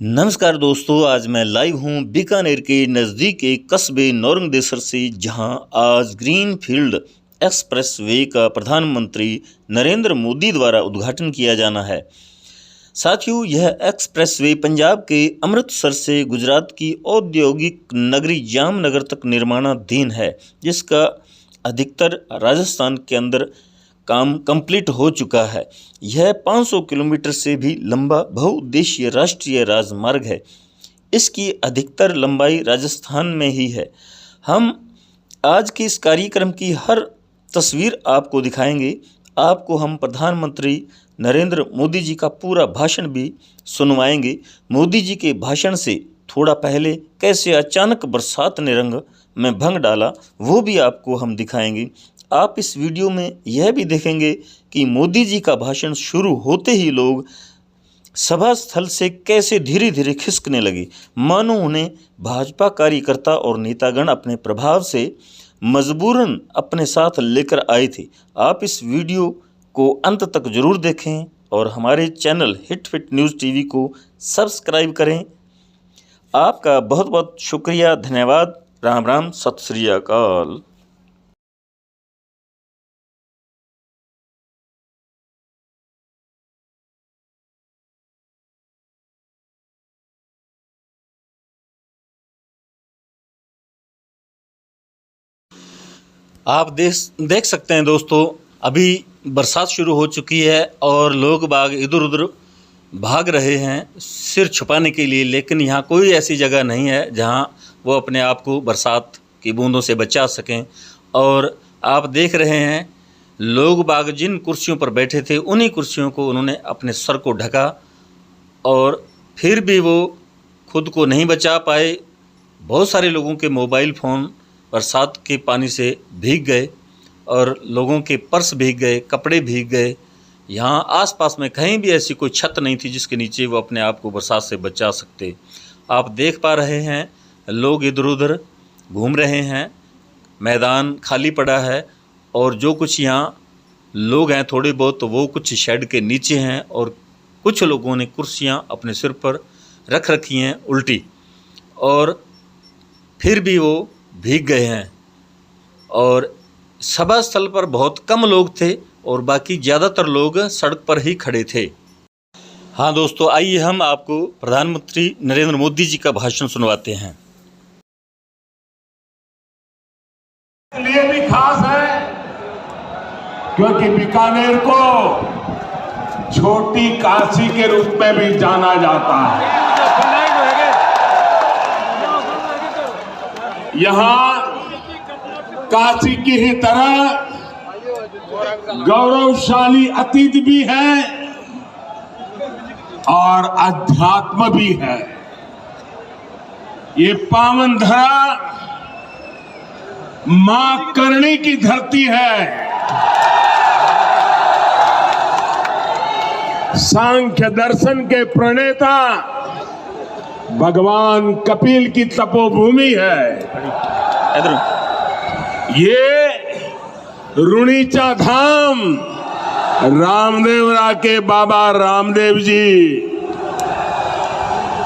नमस्कार दोस्तों, आज मैं लाइव हूं बीकानेर के नज़दीक एक कस्बे नौरंगदेसर से, जहां आज ग्रीन फील्ड एक्सप्रेस वे का प्रधानमंत्री नरेंद्र मोदी द्वारा उद्घाटन किया जाना है। साथियों, यह एक्सप्रेस वे पंजाब के अमृतसर से गुजरात की औद्योगिक नगरी जामनगर तक निर्माणाधीन है, जिसका अधिकतर राजस्थान के अंदर काम कंप्लीट हो चुका है। यह 500 किलोमीटर से भी लंबा बहुउद्देशीय राष्ट्रीय राजमार्ग है। इसकी अधिकतर लंबाई राजस्थान में ही है। हम आज के इस कार्यक्रम की हर तस्वीर आपको दिखाएंगे। आपको हम प्रधानमंत्री नरेंद्र मोदी जी का पूरा भाषण भी सुनवाएंगे। मोदी जी के भाषण से थोड़ा पहले कैसे अचानक बरसात ने रंग में भंग डाला, वो भी आपको हम दिखाएंगे। आप इस वीडियो में यह भी देखेंगे कि मोदी जी का भाषण शुरू होते ही लोग सभा स्थल से कैसे धीरे धीरे खिसकने लगे, मानो उन्हें भाजपा कार्यकर्ता और नेतागण अपने प्रभाव से मजबूरन अपने साथ लेकर आए थे। आप इस वीडियो को अंत तक जरूर देखें और हमारे channel hit fit news TV को सब्सक्राइब करें। आपका बहुत बहुत शुक्रिया, धन्यवाद। राम राम, सत श्री अकाल। आप देख सकते हैं दोस्तों, अभी बरसात शुरू हो चुकी है और लोग बाग इधर उधर भाग रहे हैं सिर छुपाने के लिए, लेकिन यहाँ कोई ऐसी जगह नहीं है जहाँ वो अपने आप को बरसात की बूंदों से बचा सकें। और आप देख रहे हैं लोग बाग जिन कुर्सियों पर बैठे थे, उन्हीं कुर्सियों को उन्होंने अपने सर को ढका और फिर भी वो खुद को नहीं बचा पाए। बहुत सारे लोगों के मोबाइल फ़ोन बरसात के पानी से भीग गए और लोगों के पर्स भीग गए, कपड़े भीग गए। यहाँ आसपास में कहीं भी ऐसी कोई छत नहीं थी जिसके नीचे वो अपने आप को बरसात से बचा सकते। आप देख पा रहे हैं लोग इधर उधर घूम रहे हैं, मैदान खाली पड़ा है और जो कुछ यहाँ लोग हैं थोड़े बहुत, तो वो कुछ शेड के नीचे हैं और कुछ लोगों ने कुर्सियाँ अपने सिर पर रख रखी हैं उल्टी, और फिर भी वो भीग गए हैं। और सभा स्थल पर बहुत कम लोग थे और बाकी ज़्यादातर लोग सड़क पर ही खड़े थे। हाँ दोस्तों, आइए हम आपको प्रधानमंत्री नरेंद्र मोदी जी का भाषण सुनवाते हैं। लिए भी खास है क्योंकि बीकानेर को छोटी काशी के रूप में भी जाना जाता है। यहाँ काशी की ही तरह गौरवशाली अतीत भी है और अध्यात्म भी है। ये पावन धरा मां करणी की धरती है। सांख्य दर्शन के प्रणेता भगवान कपिल की तपोभूमि है। ये रुणीचा धाम रामदेवरा के बाबा रामदेव जी,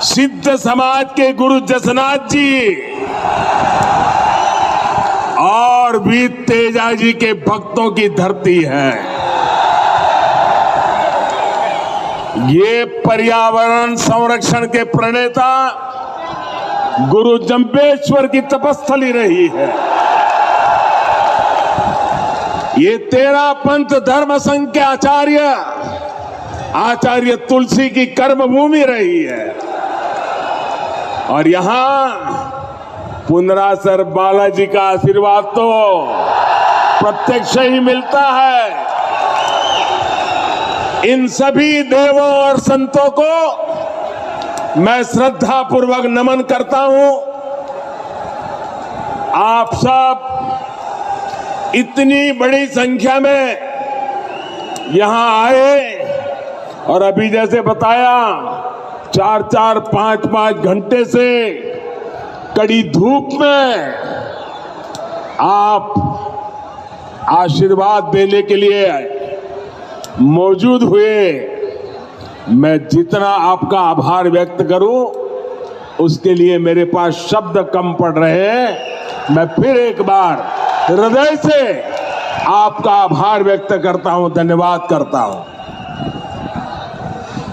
सिद्ध समाज के गुरु जसनाथ जी और भी तेजा जी के भक्तों की धरती है। ये पर्यावरण संरक्षण के प्रणेता गुरु जंबेश्वर की तपस्थली रही है। ये 13 पंथ धर्म संघ के आचार्य तुलसी की कर्मभूमि रही है। और यहाँ पुनरासर बालाजी का आशीर्वाद तो प्रत्यक्ष ही मिलता है। इन सभी देवों और संतों को मैं श्रद्धा पूर्वक नमन करता हूं। आप सब इतनी बड़ी संख्या में यहां आए और अभी जैसे बताया 4-4, 5-5 घंटे से कड़ी धूप में आप आशीर्वाद देने के लिए मौजूद हुए। मैं जितना आपका आभार व्यक्त करूं उसके लिए मेरे पास शब्द कम पड़ रहे हैं। मैं फिर एक बार हृदय से आपका आभार व्यक्त करता हूं, धन्यवाद करता हूं।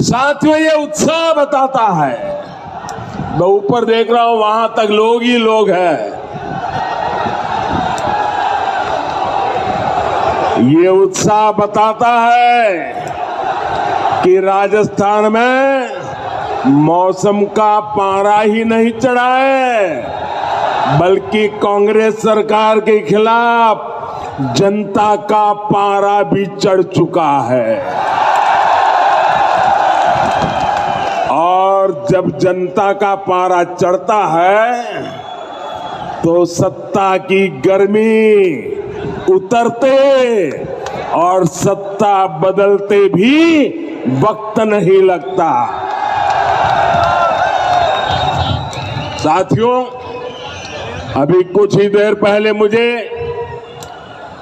साथियों, ये उत्साह बताता है, मैं ऊपर देख रहा हूं वहां तक लोग ही लोग हैं। ये उत्साह बताता है कि राजस्थान में मौसम का पारा ही नहीं चढ़ा है, बल्कि कांग्रेस सरकार के खिलाफ जनता का पारा भी चढ़ चुका है। और जब जनता का पारा चढ़ता है तो सत्ता की गर्मी उतरते और सत्ता बदलते भी वक्त नहीं लगता। साथियों, अभी कुछ ही देर पहले मुझे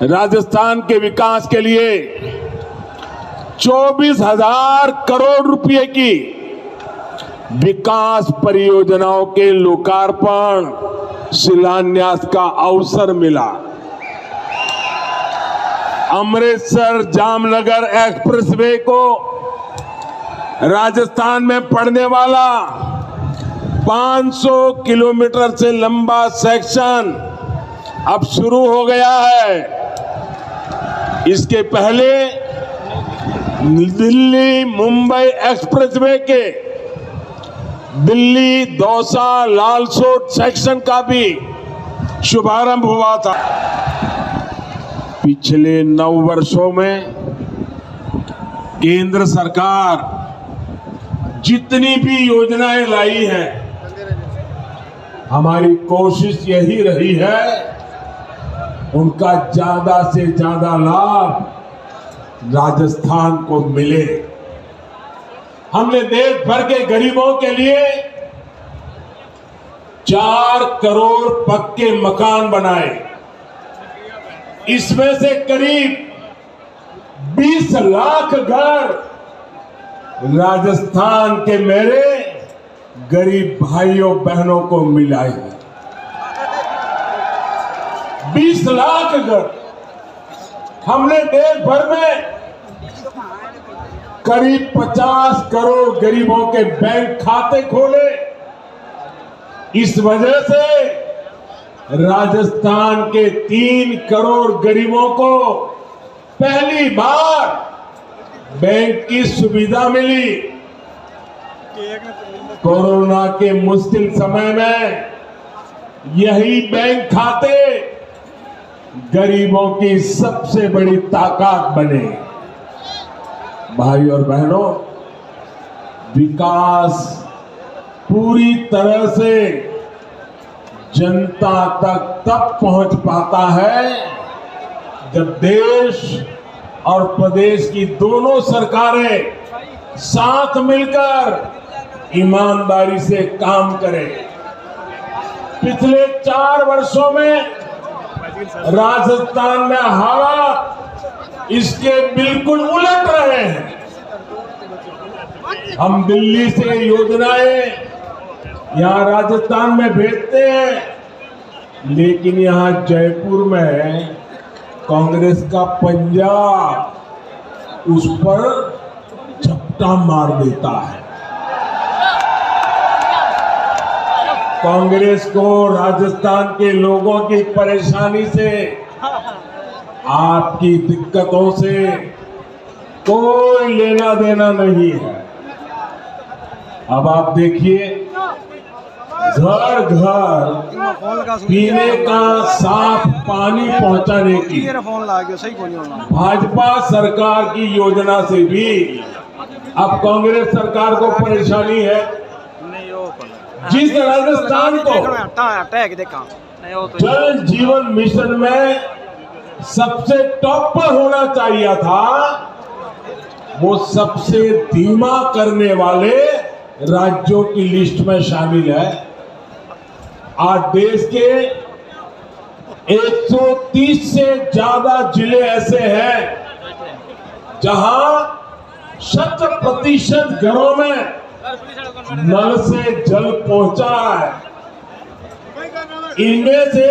राजस्थान के विकास के लिए 24,000 करोड़ रुपए की विकास परियोजनाओं के लोकार्पण शिलान्यास का अवसर मिला। अमृतसर जामनगर एक्सप्रेसवे को राजस्थान में पड़ने वाला 500 किलोमीटर से लंबा सेक्शन अब शुरू हो गया है। इसके पहले दिल्ली मुंबई एक्सप्रेसवे के दिल्ली दौसा लालसोट सेक्शन का भी शुभारंभ हुआ था। पिछले 9 वर्षों में केंद्र सरकार जितनी भी योजनाएं लाई हैं, हमारी कोशिश यही रही है उनका ज्यादा से ज्यादा लाभ राजस्थान को मिले। हमने देश भर के गरीबों के लिए 4 करोड़ पक्के मकान बनाए। इसमें से करीब 20 लाख घर राजस्थान के मेरे गरीब भाइयों बहनों को मिला है। 20 लाख घर। हमने देश भर में करीब 50 करोड़ गरीबों के बैंक खाते खोले। इस वजह से राजस्थान के 3 करोड़ गरीबों को पहली बार बैंक की सुविधा मिली। कोरोना के मुश्किल समय में यही बैंक खाते गरीबों की सबसे बड़ी ताकत बने। भाई और बहनों, विकास पूरी तरह से जनता तक तब पहुंच पाता है जब देश और प्रदेश की दोनों सरकारें साथ मिलकर ईमानदारी से काम करें। पिछले 4 वर्षों में राजस्थान में हालात इसके बिल्कुल उलट रहे हैं। हम दिल्ली से योजनाएं यहां राजस्थान में भेजते हैं, लेकिन यहां जयपुर में कांग्रेस का पंजा उस पर झपटा मार देता है। कांग्रेस को राजस्थान के लोगों की परेशानी से, आपकी दिक्कतों से कोई लेना देना नहीं है। अब आप देखिए, घर घर पीने का साफ पानी पहुंचाने की भाजपा सरकार की योजना से भी अब कांग्रेस सरकार को परेशानी है। जिस राजस्थान को जल जीवन मिशन में सबसे टॉप पर होना चाहिए था, वो सबसे धीमा करने वाले राज्यों की लिस्ट में शामिल है। आज देश के 130 से ज्यादा जिले ऐसे हैं जहां 100% घरों में नल से जल पहुंचा है। इनमें से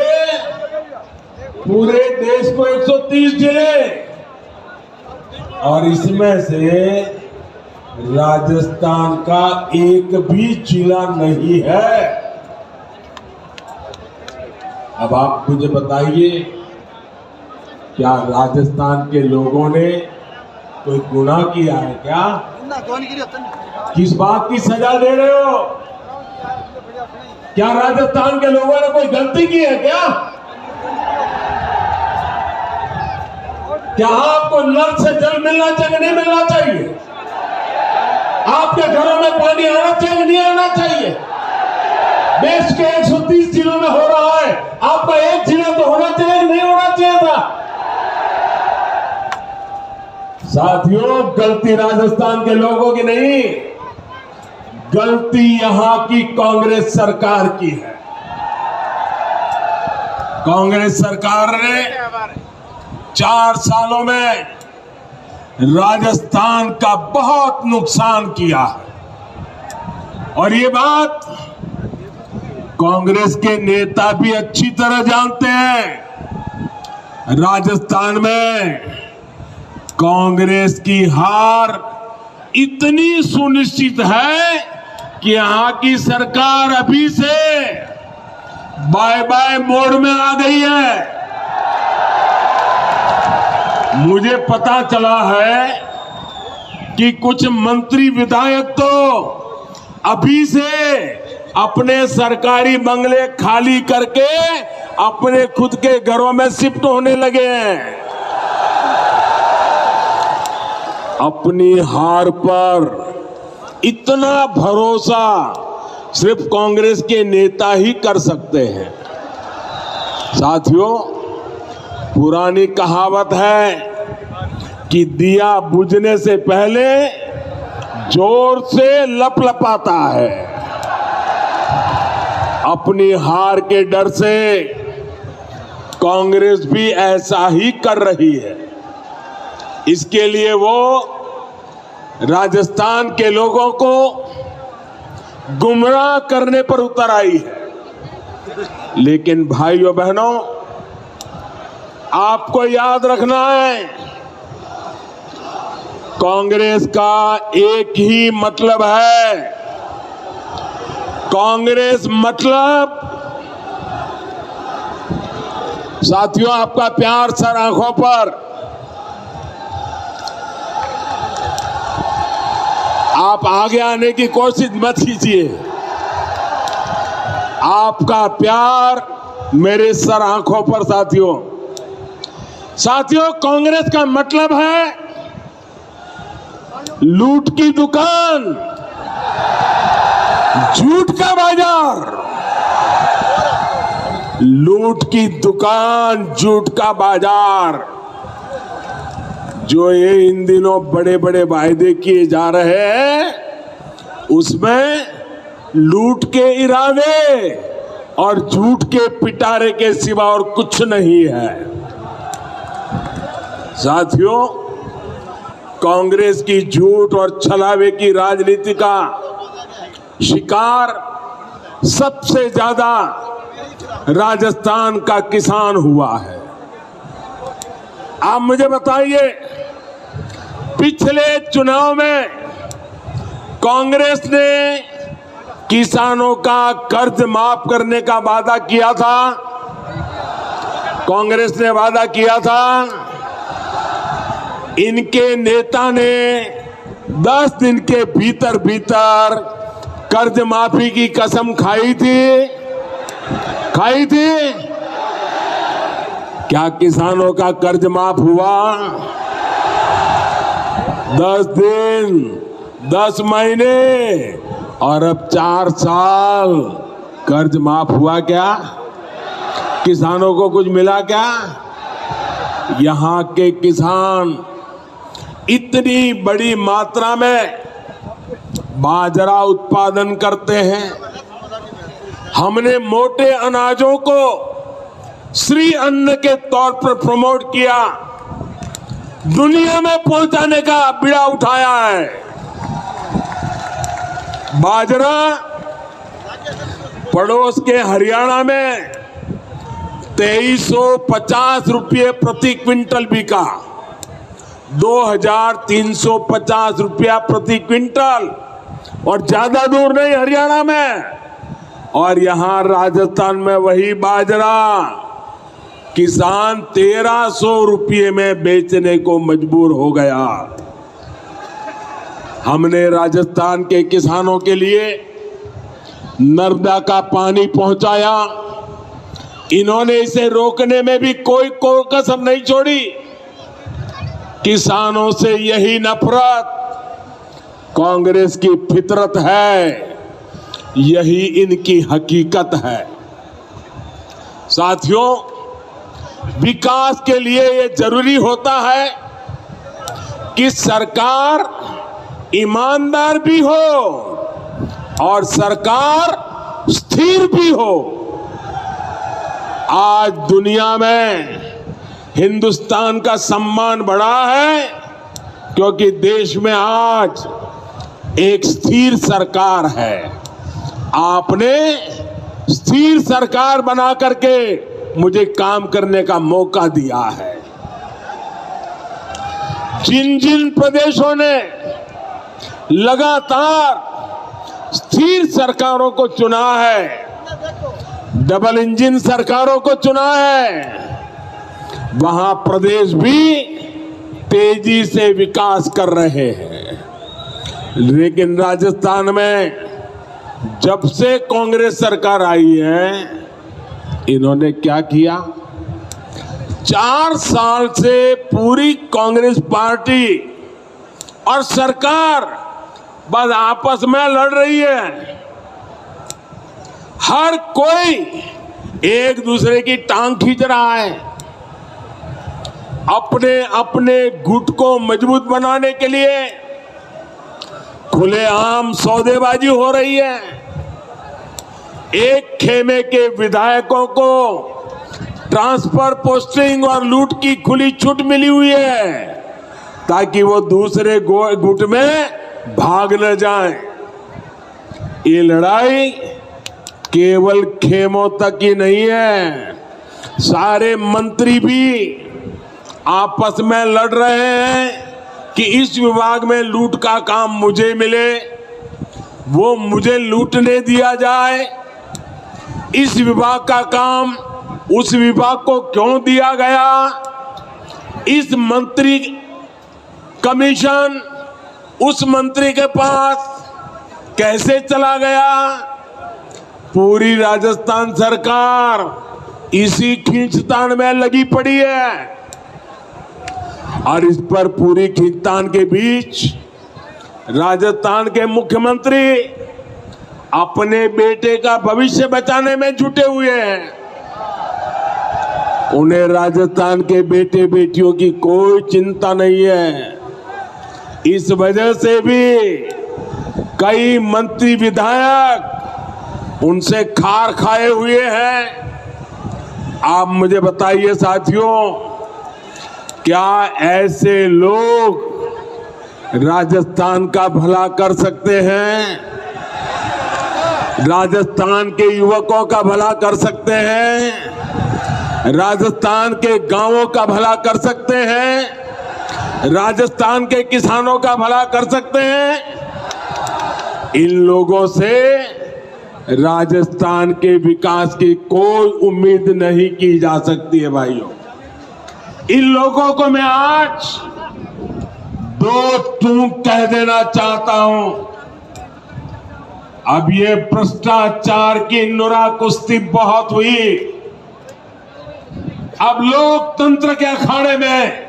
पूरे देश को 130 जिले और इसमें से राजस्थान का एक भी जिला नहीं है। अब आप मुझे बताइए, क्या राजस्थान के लोगों ने कोई गुनाह किया है क्या? किस बात की सजा दे रहे हो? क्या राजस्थान के लोगों ने कोई गलती की है क्या? क्या आपको नल से जल मिलना चाहिए, नहीं मिलना चाहिए? आपके घरों में पानी आना चाहिए, नहीं आना चाहिए? देश के 130 जिलों में हो रहा है, आपका एक जिला तो होना चाहिए, नहीं होना चाहिए था? साथियों, गलती राजस्थान के लोगों की नहीं, गलती यहां की कांग्रेस सरकार की है। कांग्रेस सरकार ने 4 सालों में राजस्थान का बहुत नुकसान किया है और ये बात कांग्रेस के नेता भी अच्छी तरह जानते हैं। राजस्थान में कांग्रेस की हार इतनी सुनिश्चित है कि यहां की सरकार अभी से बाय बाय मोड में आ गई है। मुझे पता चला है कि कुछ मंत्री विधायक तो अभी से अपने सरकारी बंगले खाली करके अपने खुद के घरों में शिफ्ट होने लगे हैं। अपनी हार पर इतना भरोसा सिर्फ कांग्रेस के नेता ही कर सकते हैं। साथियों, पुरानी कहावत है कि दिया बुझने से पहले जोर से लपलपाता है। अपनी हार के डर से कांग्रेस भी ऐसा ही कर रही है। इसके लिए वो राजस्थान के लोगों को गुमराह करने पर उतर आई है। लेकिन भाइयों बहनों, आपको याद रखना है, कांग्रेस का एक ही मतलब है। कांग्रेस मतलब, साथियों, आपका प्यार सर आंखों पर। आप आगे आने की कोशिश मत कीजिए। आपका प्यार मेरे सर आंखों पर। साथियों, कांग्रेस का मतलब है लूट की दुकान, झूठ का बाजार। लूट की दुकान, झूठ का बाजार, जो ये इन दिनों बड़े बड़े वायदे किए जा रहे हैं, उसमें लूट के इरादे और झूठ के पिटारे के सिवा और कुछ नहीं है। साथियों, कांग्रेस की झूठ और छलावे की राजनीति का शिकार सबसे ज्यादा राजस्थान का किसान हुआ है। आप मुझे बताइए, पिछले चुनाव में कांग्रेस ने किसानों का कर्ज माफ करने का वादा किया था। कांग्रेस ने वादा किया था। इनके नेता ने 10 दिन के भीतर भीतर कर्ज माफी की कसम खाई थी। क्या किसानों का कर्ज माफ हुआ? 10 दिन, 10 महीने और अब 4 साल कर्ज माफ हुआ क्या? किसानों को कुछ मिला क्या? यहाँ के किसान इतनी बड़ी मात्रा में बाजरा उत्पादन करते हैं। हमने मोटे अनाजों को श्री अन्न के तौर पर प्रमोट किया। दुनिया में पहुंचाने का बीड़ा उठाया है। बाजरा पड़ोस के हरियाणा में 2350 रुपये प्रति क्विंटल बिका, 2350 रुपया प्रति क्विंटल, और ज्यादा दूर नहीं हरियाणा में। और यहां राजस्थान में वही बाजरा किसान 1300 रुपये में बेचने को मजबूर हो गया। हमने राजस्थान के किसानों के लिए नर्मदा का पानी पहुंचाया। इन्होंने इसे रोकने में भी कोई कसर नहीं छोड़ी। किसानों से यही नफरत कांग्रेस की फितरत है, यही इनकी हकीकत है। साथियों, विकास के लिए ये जरूरी होता है कि सरकार ईमानदार भी हो और सरकार स्थिर भी हो। आज दुनिया में हिंदुस्तान का सम्मान बढ़ा है क्योंकि देश में आज एक स्थिर सरकार है। आपने स्थिर सरकार बना करके मुझे काम करने का मौका दिया है। जिन जिन प्रदेशों ने लगातार स्थिर सरकारों को चुना है, डबल इंजन सरकारों को चुना है, वहां प्रदेश भी तेजी से विकास कर रहे हैं। लेकिन राजस्थान में जब से कांग्रेस सरकार आई है, इन्होंने क्या किया? 4 साल से पूरी कांग्रेस पार्टी और सरकार बस आपस में लड़ रही है। हर कोई एक दूसरे की टांग खींच रहा है। अपने अपने गुट को मजबूत बनाने के लिए खुलेआम सौदेबाजी हो रही है। एक खेमे के विधायकों को ट्रांसफर, पोस्टिंग और लूट की खुली छूट मिली हुई है ताकि वो दूसरे गुट में भाग न जाएं। ये लड़ाई केवल खेमों तक ही नहीं है, सारे मंत्री भी आपस में लड़ रहे हैं कि इस विभाग में लूट का काम मुझे मिले, वो मुझे लूटने दिया जाए। इस विभाग का काम उस विभाग को क्यों दिया गया? इस मंत्री कमीशन उस मंत्री के पास कैसे चला गया? पूरी राजस्थान सरकार इसी खींचतान में लगी पड़ी है। और इस पर पूरी खींचतान के बीच राजस्थान के मुख्यमंत्री अपने बेटे का भविष्य बचाने में जुटे हुए हैं। उन्हें राजस्थान के बेटे बेटियों की कोई चिंता नहीं है। इस वजह से भी कई मंत्री विधायक उनसे खार खाए हुए हैं। आप मुझे बताइए साथियों, क्या ऐसे लोग राजस्थान का भला कर सकते हैं? राजस्थान के युवकों का भला कर सकते हैं? राजस्थान के गांवों का भला कर सकते हैं? राजस्थान के किसानों का भला कर सकते हैं? इन लोगों से राजस्थान के विकास की कोई उम्मीद नहीं की जा सकती है भाइयों। इन लोगों को मैं आज 2 टूक कह देना चाहता हूं। अब ये भ्रष्टाचार की नुरा कुश्ती बहुत हुई। अब लोकतंत्र के अखाड़े में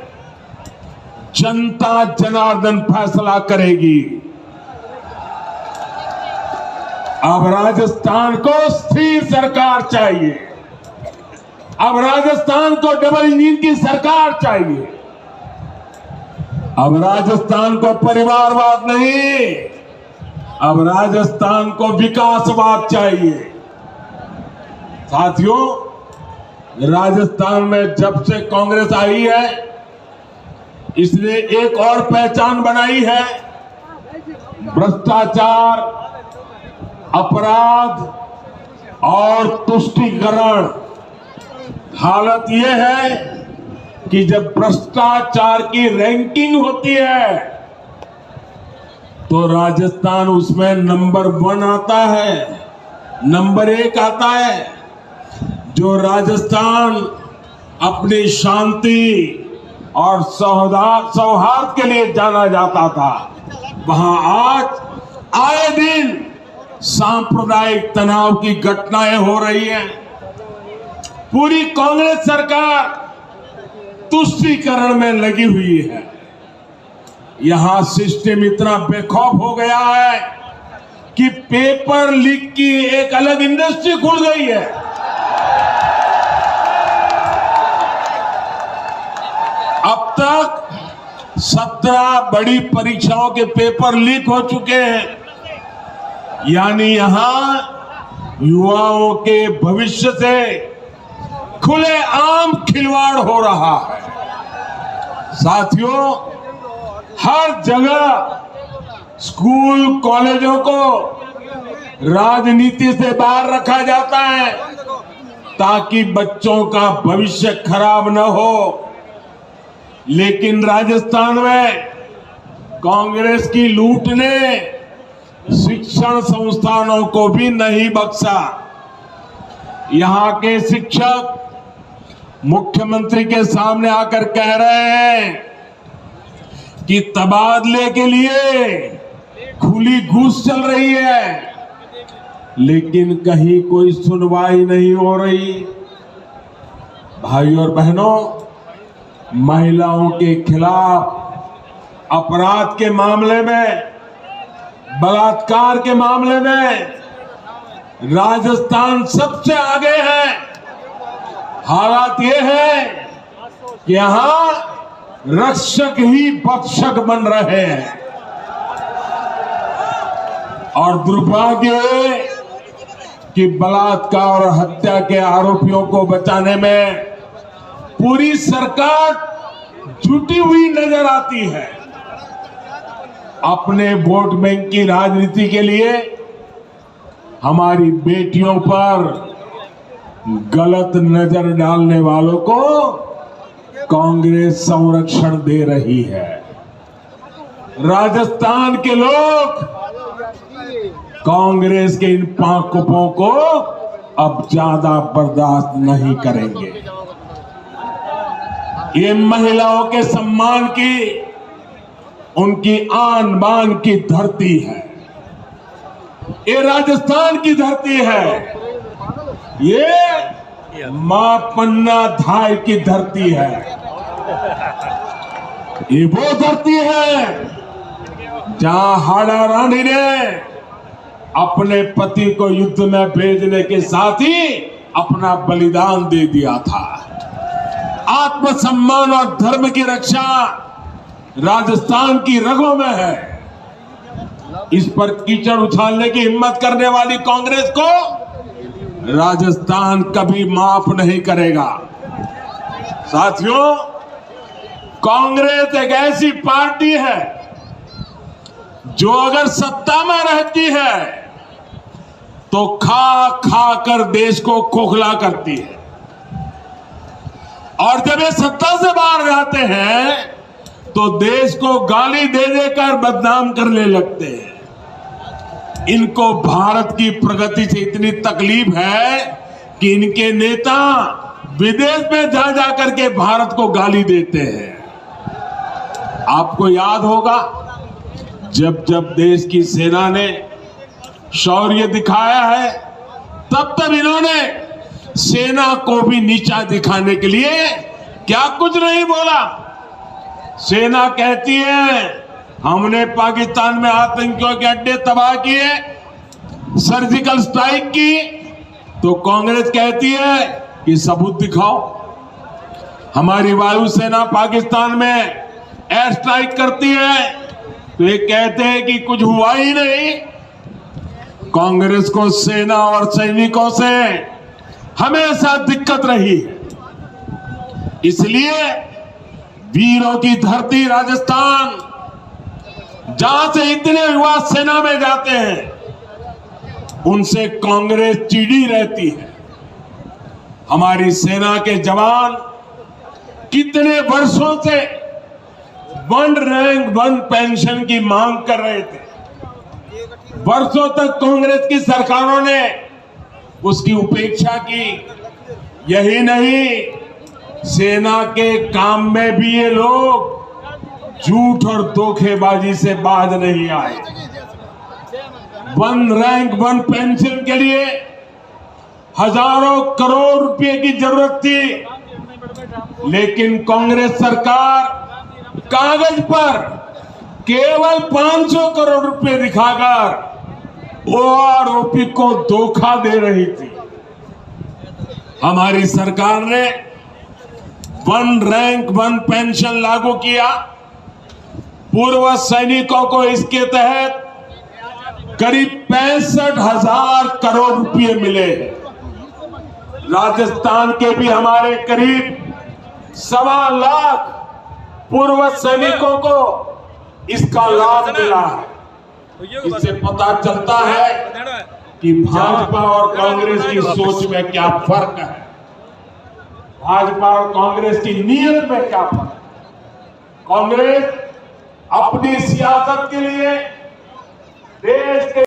जनता जनार्दन फैसला करेगी। अब राजस्थान को स्थिर सरकार चाहिए। अब राजस्थान को डबल इंजन की सरकार चाहिए। अब राजस्थान को परिवारवाद नहीं, अब राजस्थान को विकासवाद चाहिए। साथियों, राजस्थान में जब से कांग्रेस आई है, इसने एक और पहचान बनाई है। भ्रष्टाचार, अपराध और तुष्टीकरण। हालत यह है कि जब भ्रष्टाचार की रैंकिंग होती है तो राजस्थान उसमें नंबर 1 आता है, नंबर 1 आता है। जो राजस्थान अपनी शांति और सौहार्द के लिए जाना जाता था, वहां आज आए दिन सांप्रदायिक तनाव की घटनाएं हो रही हैं। पूरी कांग्रेस सरकार तुष्टीकरण में लगी हुई है। यहां सिस्टम इतना बेखौफ हो गया है कि पेपर लीक की एक अलग इंडस्ट्री खुल गई है। अब तक 17 बड़ी परीक्षाओं के पेपर लीक हो चुके हैं। यानी यहां युवाओं के भविष्य से खुलेआम खिलवाड़ हो रहा है। साथियों, हर जगह स्कूल कॉलेजों को राजनीति से बाहर रखा जाता है ताकि बच्चों का भविष्य खराब न हो। लेकिन राजस्थान में कांग्रेस की लूट ने शिक्षण संस्थानों को भी नहीं बख्शा। यहां के शिक्षक मुख्यमंत्री के सामने आकर कह रहे हैं कि तबादले के लिए खुली घूस चल रही है, लेकिन कहीं कोई सुनवाई नहीं हो रही। भाई और बहनों, महिलाओं के खिलाफ अपराध के मामले में, बलात्कार के मामले में राजस्थान सबसे आगे है। हालात ये है कि यहां रक्षक ही भक्षक बन रहे हैं और दुर्भाग्य है कि बलात्कार और हत्या के आरोपियों को बचाने में पूरी सरकार जुटी हुई नजर आती है। अपने वोट बैंक की राजनीति के लिए हमारी बेटियों पर गलत नजर डालने वालों को कांग्रेस संरक्षण दे रही है। राजस्थान के लोग कांग्रेस के इन पांकों को अब ज्यादा बर्दाश्त नहीं करेंगे। ये महिलाओं के सम्मान की, उनकी आन बान की धरती है। ये राजस्थान की धरती है। ये मां पन्ना धाय की धरती है। ये वो धरती है जहां हाड़ा रानी ने अपने पति को युद्ध में भेजने के साथ ही अपना बलिदान दे दिया था। आत्मसम्मान और धर्म की रक्षा राजस्थान की रगों में है। इस पर कीचड़ उछालने की हिम्मत करने वाली कांग्रेस को राजस्थान कभी माफ नहीं करेगा। साथियों, कांग्रेस एक ऐसी पार्टी है जो अगर सत्ता में रहती है तो खा खा कर देश को खोखला करती है, और जब ये सत्ता से बाहर जाते हैं तो देश को गाली दे देकर बदनाम करने लगते हैं। इनको भारत की प्रगति से इतनी तकलीफ है कि इनके नेता विदेश में जा जा करके भारत को गाली देते हैं। आपको याद होगा, जब जब देश की सेना ने शौर्य दिखाया है, तब तब इन्होंने सेना को भी नीचा दिखाने के लिए क्या कुछ नहीं बोला। सेना कहती है हमने पाकिस्तान में आतंकियों के अड्डे तबाह किए, सर्जिकल स्ट्राइक की, तो कांग्रेस कहती है कि सबूत दिखाओ। हमारी वायुसेना पाकिस्तान में एयर स्ट्राइक करती है तो ये कहते हैं कि कुछ हुआ ही नहीं। कांग्रेस को सेना और सैनिकों से हमेशा दिक्कत रही है, इसलिए वीरों की धरती राजस्थान, जहां से इतने युवा सेना में जाते हैं, उनसे कांग्रेस चिढ़ी रहती है। हमारी सेना के जवान कितने वर्षों से 1 रैंक 1 पेंशन की मांग कर रहे थे। वर्षों तक कांग्रेस की सरकारों ने उसकी उपेक्षा की। यही नहीं, सेना के काम में भी ये लोग झूठ और धोखेबाजी से बाज नहीं आए। 1 रैंक 1 पेंशन के लिए हजारों करोड़ रुपए की जरूरत थी, लेकिन कांग्रेस सरकार कागज पर केवल 500 करोड़ रुपए दिखाकर ओआरओपी को धोखा दे रही थी। हमारी सरकार ने 1 रैंक 1 पेंशन लागू किया। पूर्व सैनिकों को इसके तहत करीब 65,000 करोड़ रुपए मिले। राजस्थान के भी हमारे करीब 1.25 लाख पूर्व सैनिकों को इसका लाभ मिला है। इससे पता चलता है कि भाजपा और कांग्रेस की सोच में क्या फर्क है, भाजपा और कांग्रेस की नीयत में क्या फर्क है। कांग्रेस अपनी सियासत के लिए देश के